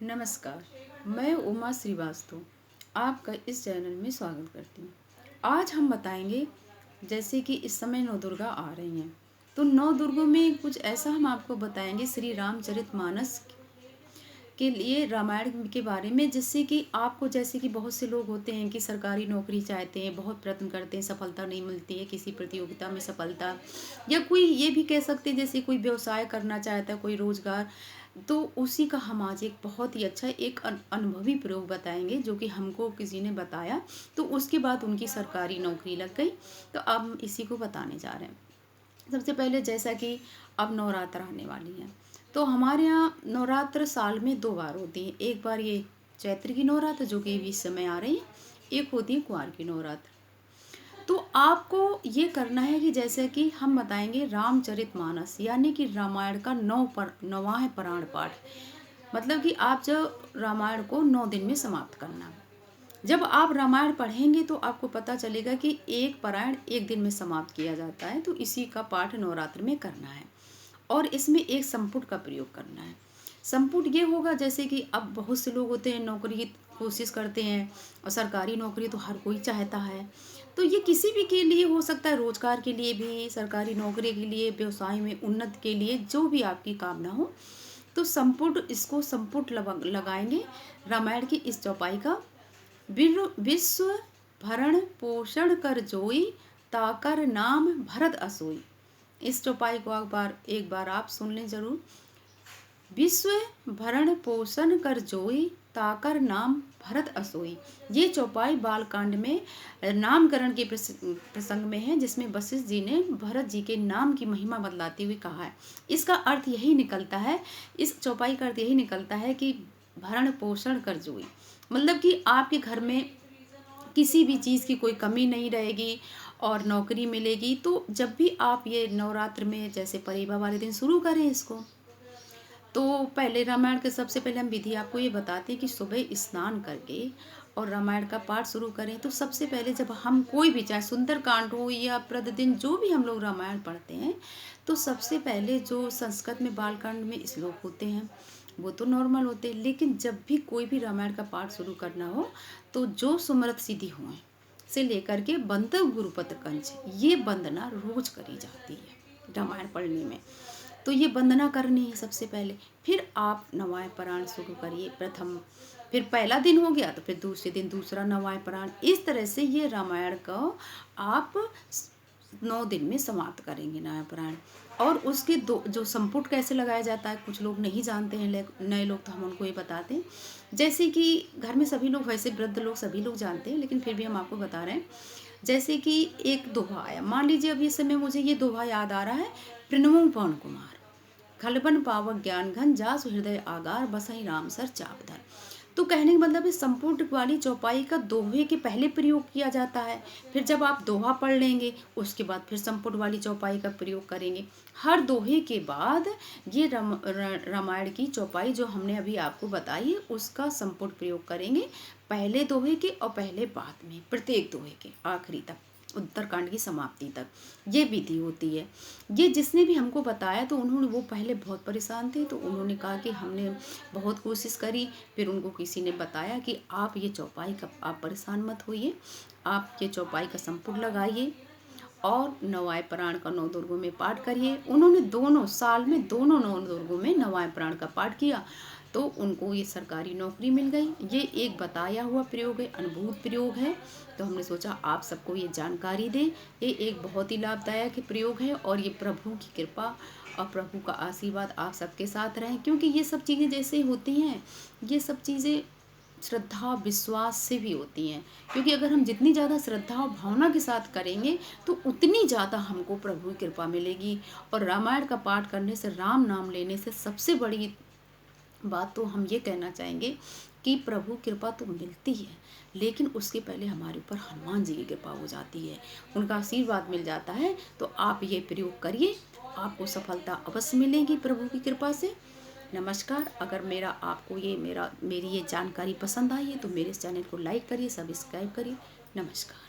नमस्कार, मैं उमा श्रीवास्तव आपका इस चैनल में स्वागत करती हूँ। आज हम बताएंगे जैसे कि इस समय नौ दुर्गा आ रही हैं, तो नौ दुर्गों में कुछ ऐसा हम आपको बताएंगे श्री रामचरितमानस के लिए रामायण के बारे में, जिससे कि आपको, जैसे कि बहुत से लोग होते हैं कि सरकारी नौकरी चाहते हैं, बहुत प्रयत्न करते हैं, सफलता नहीं मिलती है, किसी प्रतियोगिता में सफलता, या कोई ये भी कह सकते हैं जैसे कोई व्यवसाय करना चाहता है, कोई रोजगार, तो उसी का हम आज एक बहुत ही अच्छा एक अनुभवी प्रयोग बताएंगे जो कि हमको किसी ने बताया, तो उसके बाद उनकी सरकारी नौकरी लग गई। तो अब हम इसी को बताने जा रहे हैं। सबसे पहले जैसा कि अब नवरात्र आने वाली है, तो हमारे यहाँ नवरात्र साल में 2 बार होती है। एक बार ये चैत्र की नवरात्र जो कि इस समय आ रही है, एक होती है कुंवार की नवरात्र। तो आपको ये करना है कि जैसे कि हम बताएंगे रामचरितमानस यानी कि रामायण का 9वां पुराण पाठ, मतलब कि आप जब रामायण को 9 दिन में समाप्त करना। जब आप रामायण पढ़ेंगे तो आपको पता चलेगा कि एक पारायण एक दिन में समाप्त किया जाता है, तो इसी का पाठ नवरात्र में करना है और इसमें एक संपुट का प्रयोग करना है। संपुट ये होगा जैसे कि अब बहुत से लोग होते हैं नौकरी की कोशिश करते हैं, और सरकारी नौकरी तो हर कोई चाहता है, तो ये किसी भी के लिए हो सकता है, रोजगार के लिए भी, सरकारी नौकरी के लिए, व्यवसाय में उन्नति के लिए, जो भी आपकी कामना हो, तो संपुट, इसको संपुट लगाएंगे रामायण की इस चौपाई का। विश्व भरण पोषण कर जोई, ताकर नाम भरत असोई। इस चौपाई को एक बार आप सुन लें जरूर। विश्व भरण पोषण कर जोई, ताकर नाम भरत असोई। ये चौपाई बालकांड में नामकरण के प्रसंग में है, जिसमें वशिष्ठ जी ने भरत जी के नाम की महिमा बतलाते हुए कहा है। इसका अर्थ यही निकलता है, इस चौपाई का अर्थ यही निकलता है कि भरण पोषण कर जोई, मतलब कि आपके घर में किसी भी चीज़ की कोई कमी नहीं रहेगी और नौकरी मिलेगी। तो जब भी आप ये नवरात्र में जैसे परेवा वाले दिन शुरू करें इसको, तो पहले रामायण के सबसे पहले हम विधि आपको ये बताते हैं कि सुबह स्नान करके और रामायण का पाठ शुरू करें। तो सबसे पहले जब हम कोई भी, चाहे सुंदरकांड हो या प्रतिदिन जो भी हम लोग रामायण पढ़ते हैं, तो सबसे पहले जो संस्कृत में बालकांड में श्लोक होते हैं वो तो नॉर्मल होते हैं, लेकिन जब भी कोई भी रामायण का पाठ शुरू करना हो तो जो सुमृत सिद्धि हुए से लेकर के बंद गुरुपत कंच, ये वंदना रोज करी जाती है रामायण पढ़ने में। तो ये वंदना करनी है सबसे पहले, फिर आप नवाय पारायण शुरू करिए प्रथम, फिर पहला दिन हो गया तो फिर दूसरे दिन दूसरा नवाय पारायण। इस तरह से ये रामायण को आप 9 दिन में समाप्त करेंगे नया पारायण। और उसके दो जो संपुट कैसे लगाया जाता है, कुछ लोग नहीं जानते हैं, नए लोग, तो हम उनको ये बताते हैं। जैसे कि घर में सभी लोग, वैसे वृद्ध लोग सभी लोग जानते हैं, लेकिन फिर भी हम आपको बता रहे हैं। जैसे कि एक दोहा आया, मान लीजिए अब इस समय मुझे ये दोहा याद आ रहा है, प्रणमो पवन कुमार, खलबन पावक ज्ञान घन, जासु हृदय आगार, बसई राम सर चापधर। तो कहने का मतलब है संपूर्ण वाली चौपाई का दोहे के पहले प्रयोग किया जाता है, फिर जब आप दोहा पढ़ लेंगे उसके बाद फिर संपूर्ण वाली चौपाई का प्रयोग करेंगे। हर दोहे के बाद ये रामायण की चौपाई जो हमने अभी आपको बताई है उसका संपूर्ण प्रयोग करेंगे, पहले दोहे के और पहले बाद में, प्रत्येक दोहे के आखिरी तक, उत्तरकांड की समाप्ति तक ये विधि होती है। ये जिसने भी हमको बताया, तो उन्होंने, वो पहले बहुत परेशान थे, तो उन्होंने कहा कि हमने बहुत कोशिश करी, फिर उनको किसी ने बताया कि आप ये चौपाई का, आप परेशान मत होइए, आप ये चौपाई का संपुट लगाइए और नवाय पारायण का 9 दुर्गों में पाठ करिए। उन्होंने दोनों साल में, दोनों 9 दुर्गों में नवाय पारायण का पाठ किया, तो उनको ये सरकारी नौकरी मिल गई। ये एक बताया हुआ प्रयोग है, अनुभूत प्रयोग है, तो हमने सोचा आप सबको ये जानकारी दें। ये एक बहुत ही लाभदायक प्रयोग है और ये प्रभु की कृपा और प्रभु का आशीर्वाद आप सबके साथ रहें, क्योंकि ये सब चीज़ें जैसे होती हैं, ये सब चीज़ें श्रद्धा विश्वास से भी होती हैं, क्योंकि अगर हम जितनी ज़्यादा श्रद्धा और भावना के साथ करेंगे तो उतनी ज़्यादा हमको प्रभु की कृपा मिलेगी। और रामायण का पाठ करने से, राम नाम लेने से सबसे बड़ी बात तो हम ये कहना चाहेंगे कि प्रभु कृपा तो मिलती है, लेकिन उसके पहले हमारे ऊपर हनुमान जी की कृपा हो जाती है, उनका आशीर्वाद मिल जाता है। तो आप ये प्रयोग करिए, आपको सफलता अवश्य मिलेगी प्रभु की कृपा से। नमस्कार। अगर आपको मेरी ये जानकारी पसंद आई है तो मेरे चैनल को लाइक करिए, सब्सक्राइब करिए। नमस्कार।